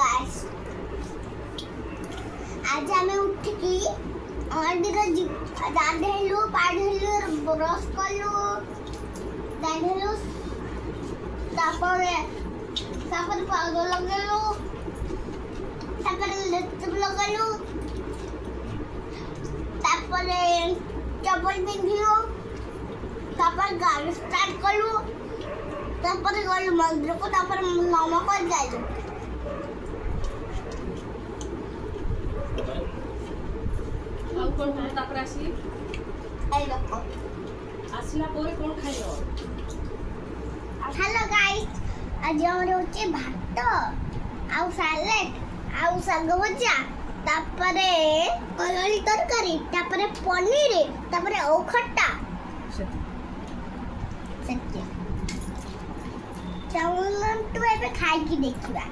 Guys आज हमें उठ की मंदिर गाधेलु पाढेलु ब्रश कलु गाधेलु तापरे पाउडर लगेलु तापरे लिपस्टिक लगेलु तापरे चप्पल पिंधिलु तापर गाड़ी स्टार्ट कलु तापर गलु मंदिर को तापर नमक जाइलु ଆଉ କଣ କଲ ତାପରେ ଆସିଲି এই দেখো ଆସିଲା ପରେ କଣ ଖାଇଲ हेलो गाइस आज हमर होचे भात आउ सैलेड आउ साग भजा तापरे कलरी तरकारी तापरे पनीर तापरे ओ खट्टा सत्य चावल तो एबे खाई की देखिबा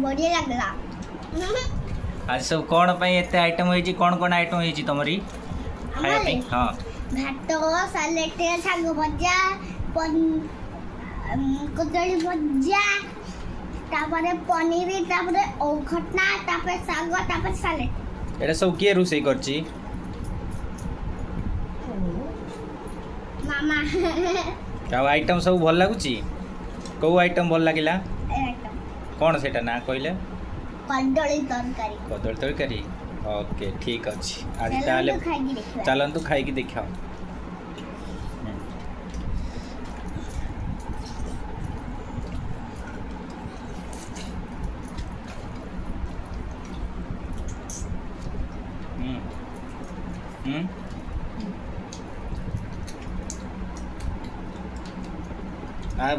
बढ़िया लगला आज सब कौन पाई एते आइटम होई छी कौन आइटम होई छी तमरी खाया पे हां भात सैलेड साग भजा कदली भजा तापरे पनीर तापरे ओ खट्टा तापरे साग तापरे सैलेड एटा सब के रोसई करची मामा का आइटम सब भल लागुची को आइटम भल लागिला कौन सेटा ना कहले कदली तरकारी ओके ठीक अच्छी आज ताले चलंतु खाई की देखा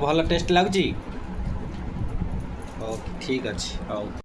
भल टेस्ट लगुची ओके ठीक अच्छे हौ।